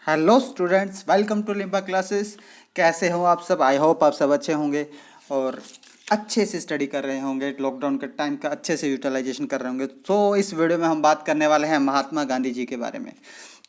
Hello students, welcome to Limba classes. कैसे हो आप सब? आई होप आप सब अच्छे होंगे और अच्छे से स्टडी कर रहे होंगे। लॉकडाउन के टाइम का अच्छे से यूटिलाइजेशन कर रहे होंगे। तो इस वीडियो में हम बात करने वाले हैं महात्मा गांधी जी के बारे में।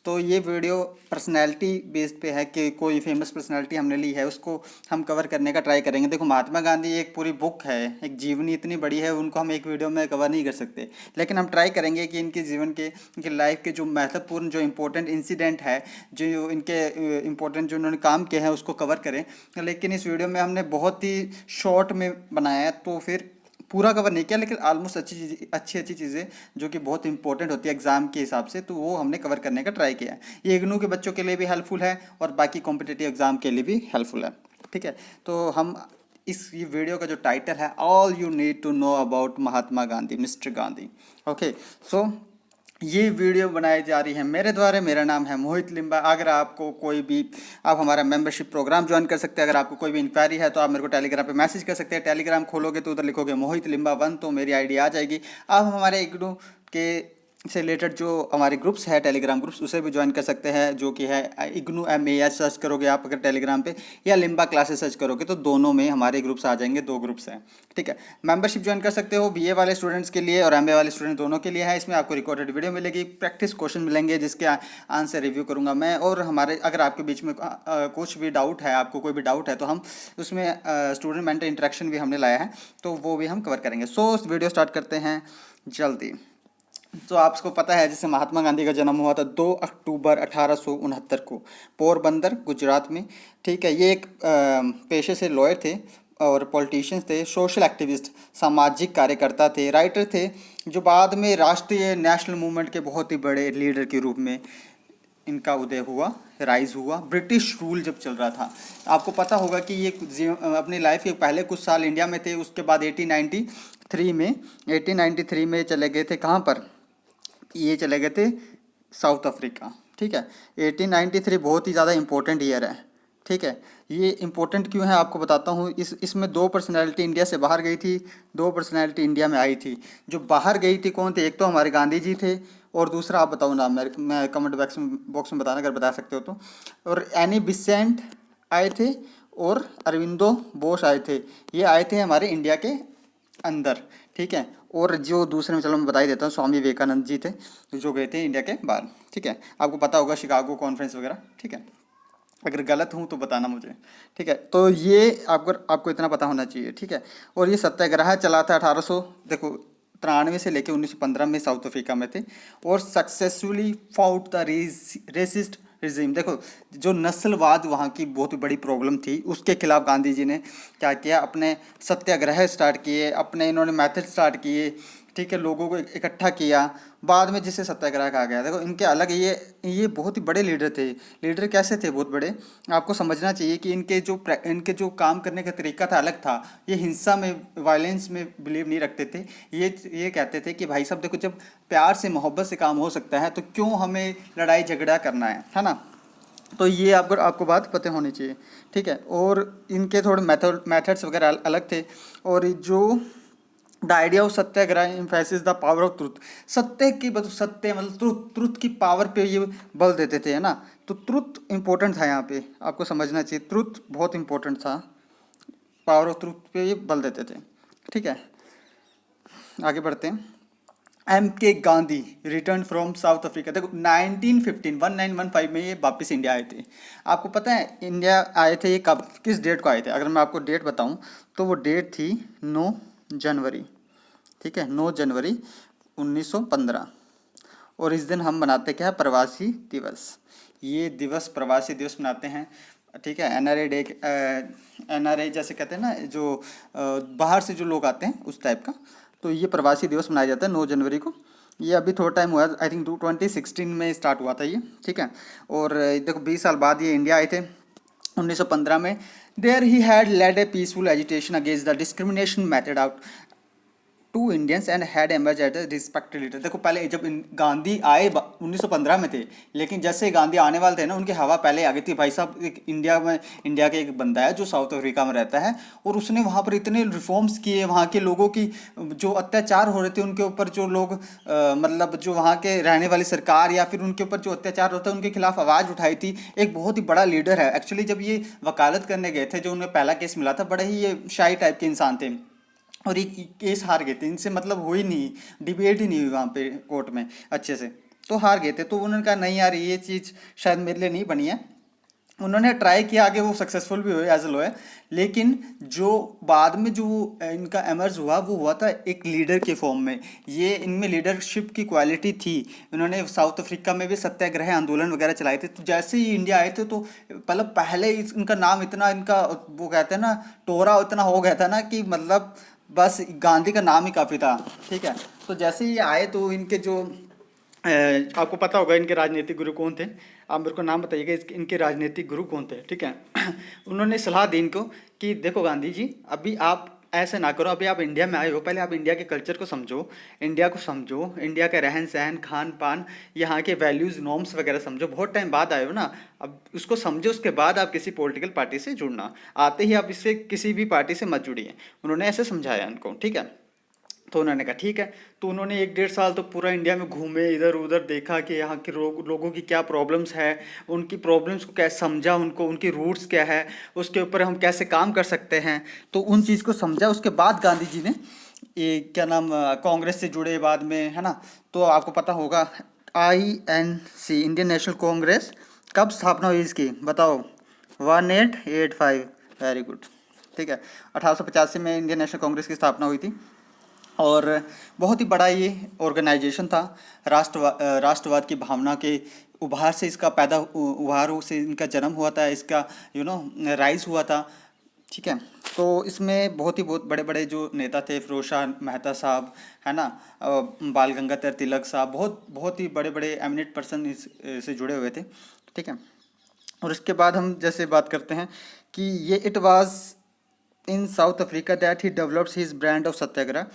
तो ये वीडियो पर्सनैलिटी बेस्ड पे है कि कोई फेमस पर्सनैलिटी हमने ली है, उसको हम कवर करने का ट्राई करेंगे। देखो, महात्मा गांधी एक पूरी बुक है, एक जीवनी इतनी बड़ी है, उनको हम एक वीडियो में कवर नहीं कर सकते। लेकिन हम ट्राई करेंगे कि इनके जीवन के, इनके लाइफ के जो महत्वपूर्ण, जो इंपॉर्टेंट इंसिडेंट है, जो इनके इंपॉर्टेंट जो उन्होंने काम किए हैं, उसको कवर करें। लेकिन इस वीडियो में हमने बहुत ही शॉर्ट में बनाया है, तो फिर पूरा कवर नहीं किया, लेकिन ऑलमोस्ट अच्छी अच्छी चीज़ें जो कि बहुत इंपॉर्टेंट होती है एग्जाम के हिसाब से, तो वो हमने कवर करने का ट्राई किया है। ये इग्नू के बच्चों के लिए भी हेल्पफुल है और बाकी कॉम्पिटिटिव एग्जाम के लिए भी हेल्पफुल है। ठीक है, तो हम इस ये वीडियो का जो टाइटल है, all you need to know about Mahatma Gandhi, mister Gandhi. Okay, so ये वीडियो बनाई जा रही है मेरे द्वारा। मेरा नाम है मोहित लिम्बा। अगर आपको कोई भी, आप हमारा मेंबरशिप प्रोग्राम ज्वाइन कर सकते हैं। अगर आपको कोई भी इंक्वायरी है तो आप मेरे को टेलीग्राम पे मैसेज कर सकते हैं। टेलीग्राम खोलोगे तो उधर लिखोगे मोहित लिम्बा 1, तो मेरी आईडी आ जाएगी। आप हमारे इग्नू के से रिलेटेड जो हमारे ग्रुप्स है, टेलीग्राम ग्रुप्स, उसे भी ज्वाइन कर सकते हैं, जो कि है इग्नू MAS सर्च करोगे आप अगर टेलीग्राम पे, या लिम्बा क्लासेस सर्च करोगे तो दोनों में हमारे ग्रुप्स आ जाएंगे। 2 ग्रुप्स हैं। ठीक है, मेंबरशिप ज्वाइन कर सकते हो। BA वाले स्टूडेंट्स के लिए और MA वाले स्टूडेंट दोनों के लिए है। इसमें आपको रिकॉर्डेड वीडियो मिलेगी, प्रैक्टिस क्वेश्चन मिलेंगे जिसके आंसर रिव्यू करूंगा मैं। और हमारे, अगर आपके बीच में कुछ भी डाउट है, आपको कोई भी डाउट है, तो हम उसमें स्टूडेंट मेंटर इंटरेक्शन भी हमने लाया है, तो वो भी हम कवर करेंगे। सो वीडियो स्टार्ट करते हैं जल्दी। तो आपको पता है, जैसे महात्मा गांधी का जन्म हुआ था 2 अक्टूबर 1869 को, पोरबंदर, गुजरात में। ठीक है, ये एक पेशे से लॉयर थे और पॉलिटिशियंस थे, सोशल एक्टिविस्ट, सामाजिक कार्यकर्ता थे, राइटर थे, जो बाद में राष्ट्रीय नेशनल मूवमेंट के बहुत ही बड़े लीडर के रूप में इनका उदय हुआ, राइज हुआ। ब्रिटिश रूल जब चल रहा था, आपको पता होगा कि ये अपनी लाइफ के पहले कुछ साल इंडिया में थे, उसके बाद 1893 में चले गए थे। कहाँ पर? ये चले गए थे साउथ अफ्रीका। ठीक है, 1893 बहुत ही ज़्यादा इंपॉर्टेंट ईयर है। ठीक है, ये इंपॉर्टेंट क्यों है आपको बताता हूँ। इसमें 2 पर्सनैलिटी इंडिया से बाहर गई थी, 2 पर्सनैलिटी इंडिया में आई थी। जो बाहर गई थी कौन थे? एक तो हमारे गांधी जी थे, और दूसरा आप बताओ नाम, मैं कमेंट बॉक्स में बताना अगर बता सकते हो तो। और एनी बिसेंट आए थे और अरविंदो बोस आए थे। ये आए थे हमारे इंडिया के अंदर। ठीक है, और जो दूसरे में, चलो मैं बता ही देता हूँ, स्वामी विवेकानंद जी थे, जो गए थे इंडिया के बाहर। ठीक है, आपको पता होगा शिकागो कॉन्फ्रेंस वगैरह। ठीक है, अगर गलत हूँ तो बताना मुझे। ठीक है, तो ये आपको इतना पता होना चाहिए। ठीक है, और ये सत्याग्रह चला था 1800, देखो, 93 से लेके 1915 में साउथ अफ्रीका में थे, और successfully fought the racist regime. देखो, जो नस्लवाद वहाँ की बहुत बड़ी प्रॉब्लम थी, उसके खिलाफ गांधी जी ने क्या किया, अपने सत्याग्रह स्टार्ट किए, अपने इन्होंने मेथड स्टार्ट किए। ठीक है, लोगों को इकट्ठा किया, बाद में जिसे सत्याग्रह कहा गया। देखो, इनके अलग, ये बहुत ही बड़े लीडर थे। लीडर कैसे थे? बहुत बड़े। आपको समझना चाहिए कि इनके जो काम करने का तरीका था अलग था। ये हिंसा में, वायलेंस में बिलीव नहीं रखते थे। ये कहते थे कि भाई साहब देखो, जब प्यार से, मोहब्बत से काम हो सकता है, तो क्यों हमें लड़ाई झगड़ा करना है ना। तो ये आपको बात पता होनी चाहिए। ठीक है, और इनके थोड़े मेथड्स वगैरह अलग थे। और जो the idea of Satyagraha emphasis the power of truth, सत्य की, सत्य मतलब ट्रुथ की पावर पे ये बल देते थे, है ना। तो ट्रुथ इंपॉर्टेंट था यहाँ पे, आपको समझना चाहिए, ट्रुथ बहुत इंपॉर्टेंट था, पावर ऑफ ट्रुथ पे ये बल देते थे। ठीक है, आगे बढ़ते हैं। MK Gandhi return from south Africa. देखो, 1915 में ये वापस इंडिया आए थे। आपको पता है इंडिया आए थे ये कब, किस डेट को आए थे? अगर मैं आपको डेट बताऊं तो वो डेट थी 9 जनवरी। ठीक है, 9 जनवरी 1915। और इस दिन हम मनाते क्या है? प्रवासी दिवस। ये दिवस प्रवासी दिवस मनाते हैं। ठीक है, NRA डे, NRA जैसे कहते हैं ना, जो बाहर से जो लोग आते हैं उस टाइप का। तो ये प्रवासी दिवस मनाया जाता है 9 जनवरी को। ये अभी थोड़ा टाइम हुआ, आई थिंक 2016 में स्टार्ट हुआ था ये। ठीक है, और देखो 20 साल बाद ये इंडिया आए थे 1915 में। There he had led a peaceful agitation against the discrimination meted out to Indians and had emerge as respected leader. देखो पहले जब गांधी आए 1915 में थे, लेकिन जैसे ही गांधी आने वाले थे ना, उनकी हवा पहले आ गई थी। भाई साहब एक इंडिया के एक बंदा है जो साउथ अफ्रीका में रहता है, और उसने वहाँ पर इतने रिफॉर्म्स किए, वहाँ के लोगों की जो अत्याचार हो रहे थे उनके ऊपर, जो लोग मतलब जो वहाँ के रहने वाली सरकार या फिर उनके ऊपर जो अत्याचार होता है उनके खिलाफ आवाज़ उठाई थी। एक बहुत ही बड़ा लीडर है। एक्चुअली जब ये वकालत करने गए थे, जो उन्हें पहला केस मिला था, बड़े ही ये शाई टाइप के इंसान थे, और ये केस हार गए थे। इनसे मतलब हुई नहीं, डिबेट ही नहीं हुई वहाँ पे कोर्ट में अच्छे से, तो हार गए थे। तो उन्होंने कहा नहीं यार, ये चीज़ शायद मेरे लिए नहीं बनी है। उन्होंने ट्राई किया, आगे वो सक्सेसफुल भी हुए एज अ लॉयर। लेकिन जो बाद में जो इनका एमर्ज हुआ, वो हुआ था एक लीडर के फॉर्म में। ये इनमें लीडरशिप की क्वालिटी थी। इन्होंने साउथ अफ्रीका में भी सत्याग्रह आंदोलन वगैरह चलाए थे। तो जैसे ही इंडिया आए थे, तो मतलब पहले इनका नाम इतना, इनका वो कहते हैं ना, टोरा इतना हो गया था ना, कि मतलब बस गांधी का नाम ही काफ़ी था। ठीक है। तो जैसे ही आए तो इनके जो आपको पता होगा इनके राजनीतिक गुरु कौन थे। आप मेरे को नाम बताइएगा इनके राजनीतिक गुरु कौन थे। ठीक है। उन्होंने सलाह दी इनको कि देखो गांधी जी, अभी आप ऐसे ना करो, अभी आप इंडिया में आए हो, पहले आप इंडिया के कल्चर को समझो, इंडिया को समझो, इंडिया का रहन सहन, खान पान, यहाँ के वैल्यूज़ नॉर्म्स वगैरह समझो। बहुत टाइम बाद आए हो ना, अब उसको समझो, उसके बाद आप किसी पॉलिटिकल पार्टी से जुड़ना। आते ही आप इससे किसी भी पार्टी से मत जुड़िए। उन्होंने ऐसे समझाया उनको। ठीक है। तो उन्होंने कहा ठीक है। तो उन्होंने 1 डेढ़ साल तो पूरा इंडिया में घूमे, इधर उधर देखा कि यहाँ के लोगों की क्या प्रॉब्लम्स है, उनकी प्रॉब्लम्स को कैसे समझा, उनको उनकी रूट्स क्या है, उसके ऊपर हम कैसे काम कर सकते हैं। तो उन चीज़ को समझा। उसके बाद गांधी जी ने ये क्या नाम, कांग्रेस से जुड़े बाद में, है ना। तो आपको पता होगा INC, इंडियन नेशनल कांग्रेस, कब स्थापना हुई इसकी बताओ? 1885। Very good. ठीक है। 1885 में इंडियन नेशनल कांग्रेस की स्थापना हुई थी, और बहुत ही बड़ा ये ऑर्गेनाइजेशन था। राष्ट्रवाद की भावना के उभार से इसका उभार से इनका जन्म हुआ था, इसका राइज हुआ था। ठीक है। तो इसमें बहुत बड़े बड़े जो नेता थे, फिरोज शाह मेहता साहब, है ना, बाल गंगाधर तिलक साहब, बहुत ही बड़े बड़े एमिनेंट पर्सन इस से जुड़े हुए थे। ठीक है। और इसके बाद हम जैसे बात करते हैं कि ये it was in South Africa that he developed his brand of satyagraha.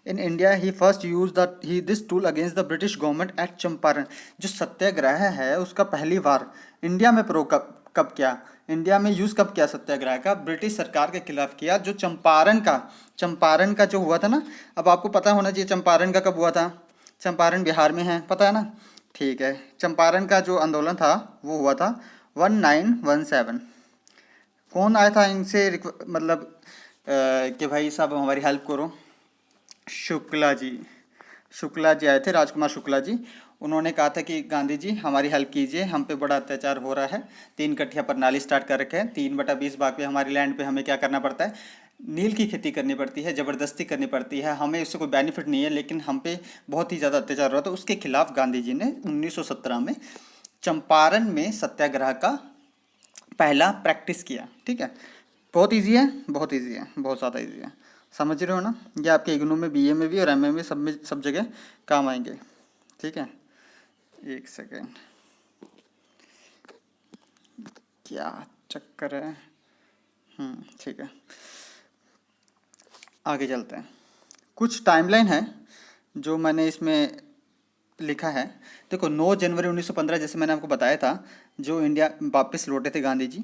In India, he first used this tool against the British government at Champaran. जो सत्याग्रह है उसका पहली बार इंडिया में प्रयोग कब किया, इंडिया में यूज़ कब किया सत्याग्रह का? ब्रिटिश सरकार के खिलाफ किया, जो चंपारण का जो हुआ था ना। अब आपको पता होना चाहिए चंपारण का कब हुआ था। चंपारण बिहार में है, पता है ना। ठीक है। चंपारण का जो आंदोलन था वो हुआ था 1917। कौन आया था इनसे मतलब कि भाई साहब हमारी हेल्प करो? शुक्ला जी आए थे, राजकुमार शुक्ला जी। उन्होंने कहा था कि गांधी जी हमारी हेल्प कीजिए, हम पे बड़ा अत्याचार हो रहा है। 3 कट्ठिया प्रणाली स्टार्ट कर रखे हैं, 3/20 भाग पे हमारी लैंड पे हमें क्या करना पड़ता है, नील की खेती करनी पड़ती है, ज़बरदस्ती करनी पड़ती है, हमें इससे कोई बेनिफिट नहीं है, लेकिन हम पे बहुत ही ज़्यादा अत्याचार हो रहा था। उसके खिलाफ गांधी जी ने 1917 में चंपारण में सत्याग्रह का पहला प्रैक्टिस किया। ठीक है। बहुत इजी है, बहुत इजी है, बहुत ज़्यादा इजी है। समझ रहे हो ना? ये आपके इग्नू में, BA में भी और MA में सब जगह काम आएंगे। ठीक है। एक सेकेंड, क्या चक्कर है? ठीक है, आगे चलते हैं। कुछ टाइमलाइन है जो मैंने इसमें लिखा है। देखो 9 जनवरी 1915, जैसे मैंने आपको बताया था, जो इंडिया वापस लौटे थे गांधी जी।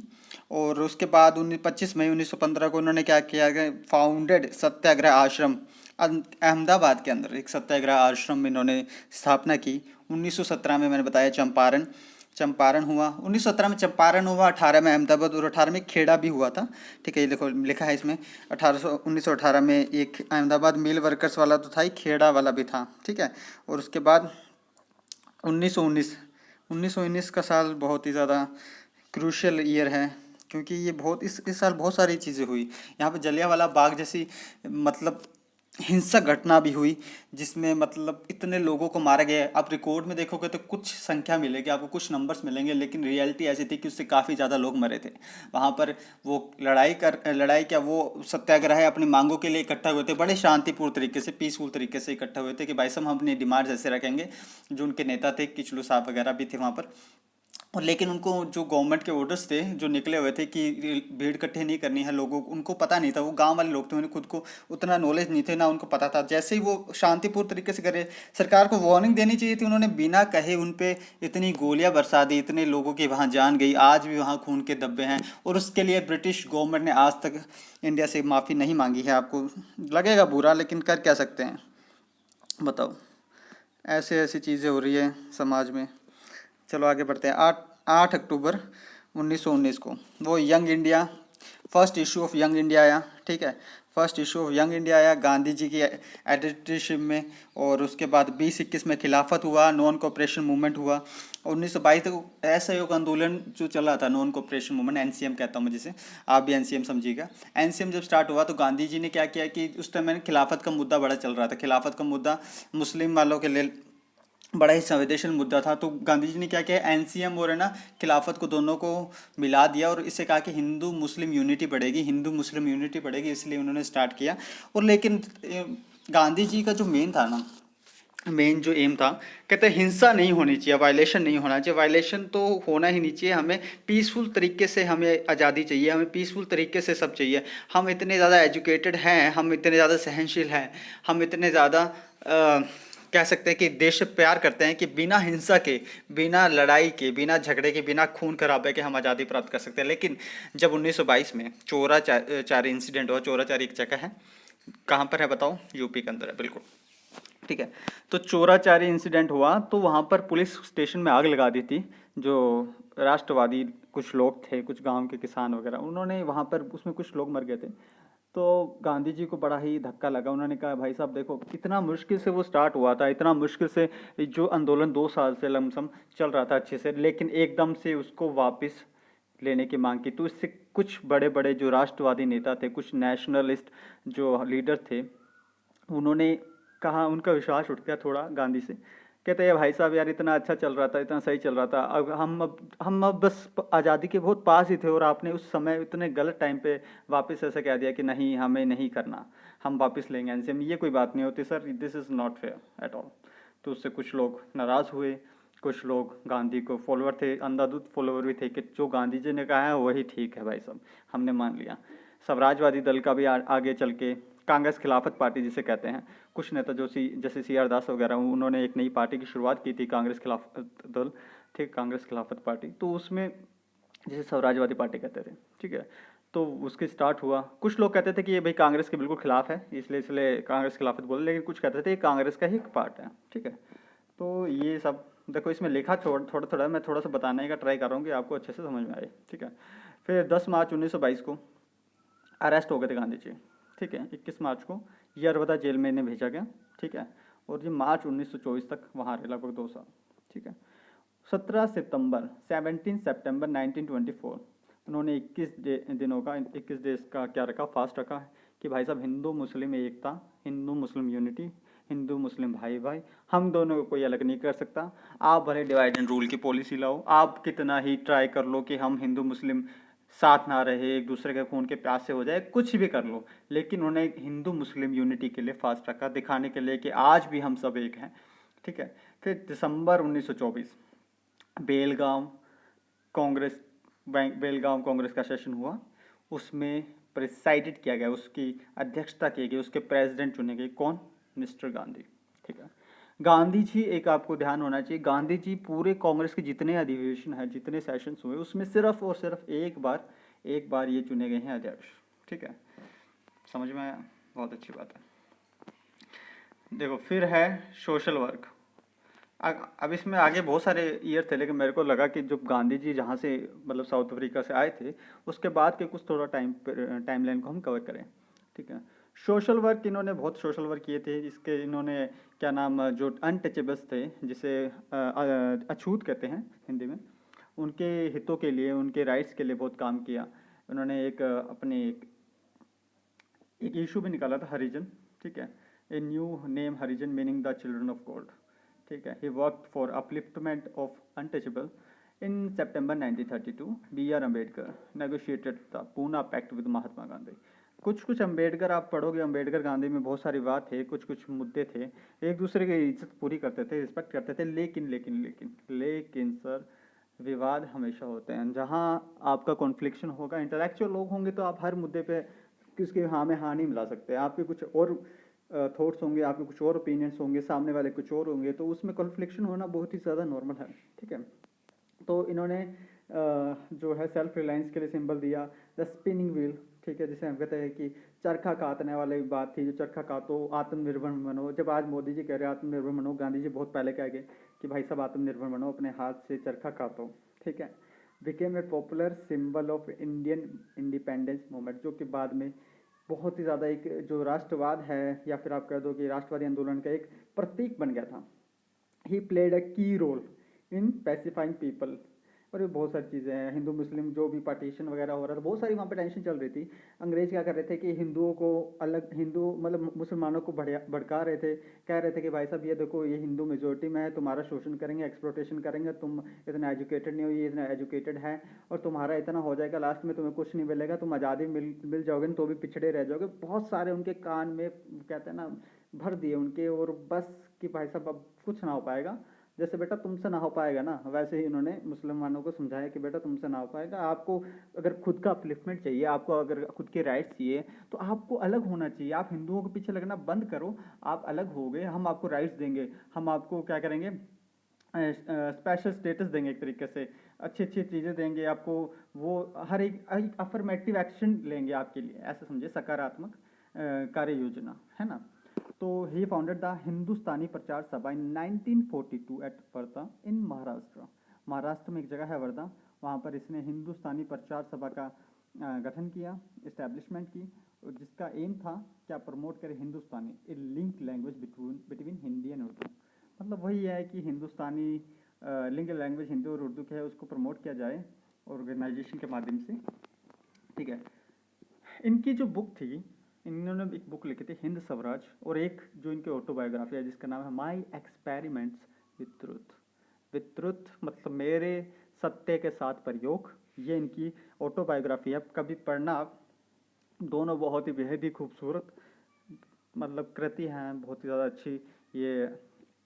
और उसके बाद 25 मई 1915 को उन्होंने क्या किया, फाउंडेड सत्याग्रह आश्रम अहमदाबाद के अंदर, एक सत्याग्रह आश्रम इन्होंने स्थापना की। 1917 में मैंने बताया चंपारण हुआ, 1917 में चंपारण हुआ, 18 में अहमदाबाद, और 18 में खेड़ा भी हुआ था। ठीक है। ये देखो लिखा है इसमें 1918 में एक अहमदाबाद मिल वर्कर्स वाला तो था ही, खेड़ा वाला भी था। ठीक है। और उसके बाद 1919 का साल बहुत ही ज़्यादा क्रूशियल ईयर है, क्योंकि ये बहुत इस साल बहुत सारी चीज़ें हुई। यहाँ पे जलियांवाला बाग जैसी मतलब हिंसक घटना भी हुई, जिसमें मतलब इतने लोगों को मारा गया। आप रिकॉर्ड में देखोगे तो कुछ संख्या मिलेगी आपको, कुछ नंबर्स मिलेंगे, लेकिन रियलिटी ऐसी थी कि उससे काफ़ी ज़्यादा लोग मरे थे वहाँ पर। वो वो सत्याग्रह अपनी मांगों के लिए इकट्ठा हुए थे, बड़े शांतिपूर्ण तरीके से, पीसफुल तरीके से इकट्ठा हुए थे कि भाई साहब हम अपनी डिमांड्स ऐसे रखेंगे। जो उनके नेता थे, किचलू साहब वगैरह भी थे वहाँ पर। और लेकिन उनको जो गवर्नमेंट के ऑर्डर्स थे जो निकले हुए थे कि भीड़ इकट्ठे नहीं करनी है लोगों को, उनको पता नहीं था। वो गांव वाले लोग थे, उन्हें खुद को उतना नॉलेज नहीं थे ना, उनको पता था। जैसे ही वो शांतिपूर्ण तरीके से करे, सरकार को वार्निंग देनी चाहिए थी, उन्होंने बिना कहे उन पे इतनी गोलियां बरसा दी, इतने लोगों की वहाँ जान गई, आज भी वहाँ खून के धब्बे हैं। और उसके लिए ब्रिटिश गवर्नमेंट ने आज तक इंडिया से माफ़ी नहीं मांगी है। आपको लगेगा बुरा, लेकिन कर क्या सकते हैं, बताओ। ऐसे ऐसी चीज़ें हो रही है समाज में। चलो आगे बढ़ते हैं। 8 अक्टूबर 1919 को वो young India, first issue of young India आया। ठीक है, first issue of young India आया गांधी जी की एडिटरशिप में। और उसके बाद 2021 में खिलाफत हुआ, नॉन कोऑपरेशन मूवमेंट हुआ। 1922 तक असहयोग आंदोलन जो चला था, नॉन कोऑपरेशन मूवमेंट, एनसीएम कहता हूँ मैं जिसे, आप भी एनसीएम समझिएगा। एनसीएम जब स्टार्ट हुआ तो गांधी जी ने क्या किया कि उस टाइम में खिलाफत का मुद्दा बड़ा चल रहा था। खिलाफत का मुद्दा मुस्लिम वालों के लिए बड़ा ही संवेदनशील मुद्दा था। तो गांधी जी ने क्या किया, एनसीएम और है ना खिलाफत को, दोनों को मिला दिया और इससे कहा कि हिंदू मुस्लिम यूनिटी बढ़ेगी, हिंदू मुस्लिम यूनिटी बढ़ेगी, इसलिए उन्होंने स्टार्ट किया। और लेकिन गांधी जी का जो मेन था ना, मेन जो एम था, कहते हैं हिंसा नहीं होनी चाहिए, वायलेशन नहीं होना चाहिए। वायलेशन तो होना ही नहीं चाहिए, हमें पीसफुल तरीके से हमें आज़ादी चाहिए, हमें पीसफुल तरीके से सब चाहिए। हम इतने ज़्यादा एजुकेटेड हैं, हम इतने ज़्यादा सहनशील हैं, हम इतने ज़्यादा कह सकते हैं कि देश से प्यार करते हैं कि बिना हिंसा के, बिना लड़ाई के, बिना झगड़े के, बिना खून खराबे के हम आज़ादी प्राप्त कर सकते हैं। लेकिन जब 1922 में चोरा चारी इंसिडेंट हुआ, चोरा चारी एक जगह है, कहाँ पर है बताओ, यूपी के अंदर है बिल्कुल। ठीक है, तो चोराचारी इंसिडेंट हुआ तो वहाँ पर पुलिस स्टेशन में आग लगा दी थी। जो राष्ट्रवादी कुछ लोग थे, कुछ गांव के किसान वगैरह, उन्होंने वहाँ पर, उसमें कुछ लोग मर गए थे। तो गांधी जी को बड़ा ही धक्का लगा। उन्होंने कहा भाई साहब देखो, इतना मुश्किल से वो स्टार्ट हुआ था, इतना मुश्किल से जो आंदोलन 2 साल से लमसम चल रहा था अच्छे से, लेकिन एकदम से उसको वापस लेने की मांग की। तो इससे कुछ बड़े बड़े जो राष्ट्रवादी नेता थे, कुछ नेशनलिस्ट जो लीडर थे, उन्होंने कहा, उनका विश्वास उठ गया थोड़ा गांधी से। कहते हैं भाई साहब यार, इतना अच्छा चल रहा था, इतना सही चल रहा था, अब हम बस आज़ादी के बहुत पास ही थे, और आपने उस समय इतने गलत टाइम पे वापस ऐसा कह दिया कि नहीं हमें नहीं करना, हम वापस लेंगे एनसीएम। ये कोई बात नहीं होती sir, this is not fair at all. तो उससे कुछ लोग नाराज़ हुए, कुछ लोग गांधी को फॉलोअर थे, अंधाधुंध फॉलोअर भी थे कि जो गांधी जी ने कहा है वही ठीक है भाई साहब, हमने मान लिया। स्वराजवादी दल का भी आगे चल के कांग्रेस खिलाफत पार्टी जिसे कहते हैं, कुछ नेता जो जैसे सी आर दास वगैरह, उन्होंने एक नई पार्टी की शुरुआत की थी, कांग्रेस खिलाफत दल, ठीक, कांग्रेस खिलाफत पार्टी। तो उसमें जिसे स्वराजवादी पार्टी कहते थे, ठीक है, तो उसके स्टार्ट हुआ। कुछ लोग कहते थे कि ये भाई कांग्रेस के बिल्कुल खिलाफ है, इसलिए इसलिए कांग्रेस खिलाफत बोले, लेकिन कुछ कहते थे ये कांग्रेस का ही एक पार्ट है। ठीक है, तो ये सब देखो इसमें लिखा थोड़ा थोड़ा मैं थोड़ा सा बताने का ट्राई कर रहा हूँ कि आपको अच्छे से समझ में आए। ठीक है, फिर 10 मार्च 1922 को अरेस्ट हो गए थे गांधी जी। ठीक है, 21 मार्च को यरवदा जेल में इन्हें भेजा गया। ठीक है, और ये मार्च 1924 तक वहाँ रहे, लगभग 2 साल। ठीक है, 17 सितंबर 1924 उन्होंने 21 दिनों का, 21 डेज का क्या रखा, फास्ट रखा है कि भाई साहब हिंदू मुस्लिम एकता, हिंदू मुस्लिम यूनिटी, हिंदू मुस्लिम भाई भाई, हम दोनों को कोई अलग नहीं कर सकता। आप भले डिवाइड एंड रूल की पॉलिसी लाओ, आप कितना ही ट्राई कर लो कि हम हिंदू मुस्लिम साथ ना रहे, एक दूसरे के खून के प्यासे हो जाए, कुछ भी कर लो, लेकिन उन्हें हिंदू मुस्लिम यूनिटी के लिए फास्ट रखा, दिखाने के लिए कि आज भी हम सब एक हैं। ठीक है, फिर दिसंबर 1924 बेलगांव कांग्रेस बेलगांव कांग्रेस का सेशन हुआ। उसमें प्रिसाइडेड किया गया, उसकी अध्यक्षता की गई, उसके प्रेसिडेंट चुने गए, कौन, मिस्टर गांधी। ठीक है, गांधी जी, एक आपको ध्यान होना चाहिए, गांधी जी पूरे कांग्रेस के जितने अधिवेशन हैं, जितने सेशंस हुए, उसमें सिर्फ और सिर्फ एक बार ये चुने गए हैं अध्यक्ष। ठीक है, समझ में आया, बहुत अच्छी बात है। देखो फिर है सोशल वर्क। अब इसमें आगे बहुत सारे ईयर थे, लेकिन मेरे को लगा कि जब गांधी जी जहाँ से, मतलब साउथ अफ्रीका से आए थे, उसके बाद के कुछ थोड़ा टाइमलाइन को हम कवर करें। ठीक है, सोशल वर्क, इन्होंने बहुत सोशल वर्क किए थे। इसके इन्होंने क्या नाम, जो अनटचेबल्स थे, जिसे अछूत कहते हैं हिंदी में, उनके हितों के लिए, उनके राइट्स के लिए बहुत काम किया। उन्होंने अपने एक इशू भी निकाला था, हरिजन। ठीक है, a new name Harijan meaning the children of God. ठीक है, he work for upliftment of untouchable. In September 1932 B R Ambedkar negotiated the Poona pact with Mahatma Gandhi. कुछ कुछ अम्बेडकर आप पढ़ोगे, अम्बेडकर गांधी में बहुत सारी बात थे, कुछ कुछ मुद्दे थे, एक दूसरे की इज्जत पूरी करते थे, रिस्पेक्ट करते थे, लेकिन लेकिन लेकिन लेकिन सर, विवाद हमेशा होते हैं। जहाँ आपका कॉन्फ्लिक्शन होगा, इंटेलेक्चुअल लोग होंगे तो आप हर मुद्दे पे किसके हाँ में हाँ नहीं मिला सकते। आपके कुछ और थॉट्स होंगे, आपके कुछ और ओपिनियंस होंगे, सामने वाले कुछ और होंगे, तो उसमें कॉन्फ्लिक्शन होना बहुत ही ज़्यादा नॉर्मल है। ठीक है, तो इन्होंने जो है सेल्फ रिलायंस के लिए सिंबल दिया द स्पिनिंग व्हील। ठीक है, जिसे हम कहते हैं कि चरखा काटने वाली बात थी, जो चरखा काटो आत्मनिर्भर बनो। जब आज मोदी जी कह रहे हैं आत्मनिर्भर बनो, गांधी जी बहुत पहले कह गए कि भाई साहब आत्मनिर्भर बनो, अपने हाथ से चरखा काटो। ठीक है, became a popular symbol of Indian independence movement, जो कि बाद में बहुत ही ज़्यादा एक जो राष्ट्रवाद है, या फिर आप कह दो कि राष्ट्रवादी आंदोलन का एक प्रतीक बन गया था। ही प्लेड अ की रोल इन पैसिफाइंग पीपल। और ये बहुत सारी चीज़ें हैं, हिंदू मुस्लिम जो भी पार्टीशन वगैरह हो रहा था, बहुत सारी वहाँ पे टेंशन चल रही थी। अंग्रेज क्या कर रहे थे कि हिंदुओं को अलग, हिंदू मतलब मुसलमानों को भड़का रहे थे, कह रहे थे कि भाई साहब ये देखो ये हिंदू मेजोरिटी में है, तुम्हारा शोषण करेंगे, एक्सप्लोटेशन करेंगे, तुम इतना एजुकेटेड नहीं हो, ये इतना एजुकेटेड है, और तुम्हारा इतना हो जाएगा, लास्ट में तुम्हें कुछ नहीं मिलेगा, तुम आज़ादी मिल जाओगे तो भी पिछड़े रह जाओगे। बहुत सारे उनके कान में कहते हैं ना भर दिए उनके, और बस कि भाई साहब अब कुछ ना हो पाएगा, जैसे बेटा तुमसे ना हो पाएगा ना, वैसे ही इन्होंने मुसलमानों को समझाया कि बेटा तुमसे ना हो पाएगा। आपको अगर खुद का अपलिफ्टमेंट चाहिए, आपको अगर खुद के राइट्स चाहिए, तो आपको अलग होना चाहिए। आप हिंदुओं के पीछे लगना बंद करो, आप अलग हो गए, हम आपको राइट्स देंगे, हम आपको क्या करेंगे, स्पेशल स्टेटस देंगे, एक तरीके से अच्छी अच्छी चीज़ें देंगे आपको, वो हर एक अफर्मेटिव एक्शन लेंगे आपके लिए, ऐसे समझे, सकारात्मक कार्य योजना है ना। तो ही फाउंडेड द हिंदुस्तानी प्रचार सभा इन 1942 एट वर्धा इन महाराष्ट्र। महाराष्ट्र में एक जगह है वर्धा, वहाँ पर इसने हिंदुस्तानी प्रचार सभा का गठन किया, इस्टेब्लिशमेंट की, और जिसका एम था क्या, प्रमोट करे Hindustani, a link language between Hindi and Urdu. मतलब वही है कि हिंदुस्तानी लिंक लैंग्वेज हिंदी और उर्दू क्या है उसको प्रमोट किया जाए ऑर्गेनाइजेशन के माध्यम से। ठीक है, इनकी जो बुक थी, इन्होंने एक बुक लिखी थी हिंद स्वराज, और एक जो इनकी ऑटोबायोग्राफी है जिसका नाम है my experiments with truth. With truth मतलब मेरे सत्य के साथ प्रयोग, ये इनकी ऑटोबायोग्राफी है। कभी पढ़ना आप, दोनों बहुत ही बेहद ही खूबसूरत मतलब कृति हैं, बहुत ही ज़्यादा अच्छी। ये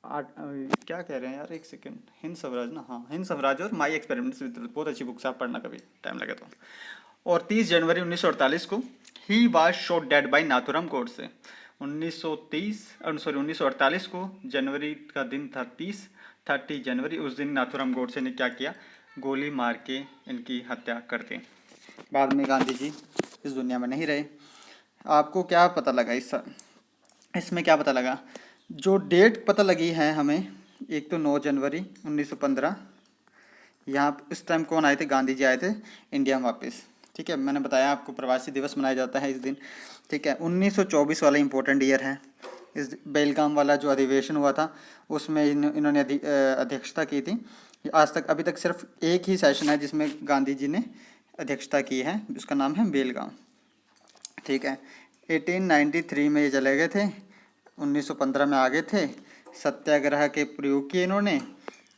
आर्ट क्या कह रहे हैं यार, एक सेकंड, हिंद स्वराज ना, हाँ हिंद स्वराज और माई एक्सपेरिमेंट्स विद ट्रुथ, बहुत अच्छी बुक्स आप पढ़ना कभी टाइम लगे तो। और 30 जनवरी 1948 को he was shot dead by Nathuram Godse. 1948 को जनवरी का दिन था 30 जनवरी, उस दिन नाथुराम गोडसे ने क्या किया, गोली मार के इनकी हत्या कर दी। बाद में गांधी जी इस दुनिया में नहीं रहे। आपको क्या पता लगा इसमें क्या पता लगा, जो डेट पता लगी है हमें, एक तो 9 जनवरी 1915, यहाँ इस टाइम कौन आए थे, गांधी जी आए थे इंडिया में वापस। ठीक है, मैंने बताया आपको प्रवासी दिवस मनाया जाता है इस दिन। ठीक है, 1924 वाला इम्पोर्टेंट ईयर है। इस बेलगाम वाला जो अधिवेशन हुआ था उसमें इन्होंने अध्यक्षता की थी। आज तक अभी तक सिर्फ एक ही सेशन है जिसमें गांधी जी ने अध्यक्षता की है, उसका नाम है बेलगाम। ठीक है, 1893 में ये चले गए थे, 1915 में आ गए थे, सत्याग्रह के प्रयोग किए इन्होंने।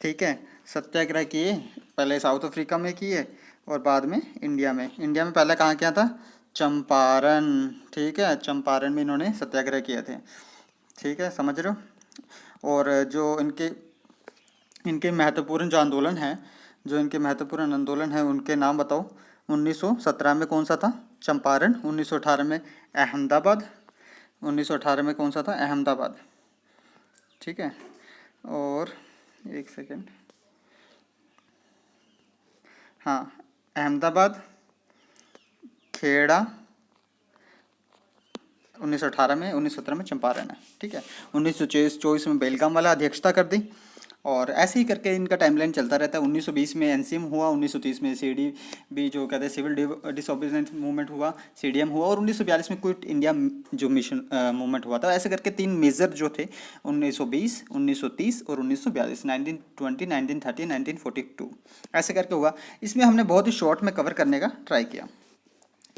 ठीक है, सत्याग्रह किए, पहले साउथ अफ्रीका में किए और बाद में इंडिया में। इंडिया में पहले कहाँ किया था, चंपारण। ठीक है, चंपारण में इन्होंने सत्याग्रह किए थे। ठीक है, समझ रहे हो। और जो इनके इनके महत्वपूर्ण जो आंदोलन है, जो इनके महत्वपूर्ण आंदोलन है उनके नाम बताओ। 1917 में कौन सा था, चंपारण। 1918 में अहमदाबाद। 1918 में कौन सा था, अहमदाबाद। ठीक है, और एक सेकेंड, हाँ अहमदाबाद, खेड़ा 1918 में, 1917 में चंपारण है। ठीक है, 1924 में बेलगाम वाला अध्यक्षता कर दी, और ऐसे ही करके इनका टाइमलाइन चलता रहता है। 1920 में एनसीएम हुआ, 1930 में सीडीबी जो कहते हैं सिविल डिसोबीडियंस मूवमेंट हुआ, सीडीएम हुआ, और 1942 में क्विट इंडिया जो मिशन मूवमेंट हुआ था। ऐसे करके 3 मेजर जो थे 1920, 1930 और 1942, 1920, 1930, 1942, ऐसे करके हुआ। इसमें हमने बहुत ही शॉर्ट में कवर करने का ट्राई किया।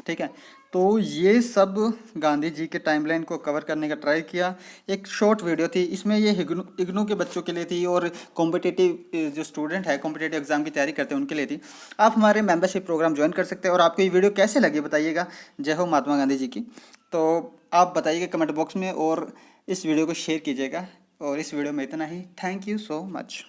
ठीक है, तो ये सब गांधी जी के टाइमलाइन को कवर करने का ट्राई किया। एक शॉर्ट वीडियो थी, इसमें ये इग्नू के बच्चों के लिए थी, और कॉम्पिटिटिव जो स्टूडेंट है कॉम्पिटिटिव एग्जाम की तैयारी करते हैं उनके लिए थी। आप हमारे मेंबरशिप प्रोग्राम ज्वाइन कर सकते हैं। और आपको ये वीडियो कैसे लगी बताइएगा। जय हो महात्मा गांधी जी की। तो आप बताइएगा कमेंट बॉक्स में, और इस वीडियो को शेयर कीजिएगा। और इस वीडियो में इतना ही। Thank you so much.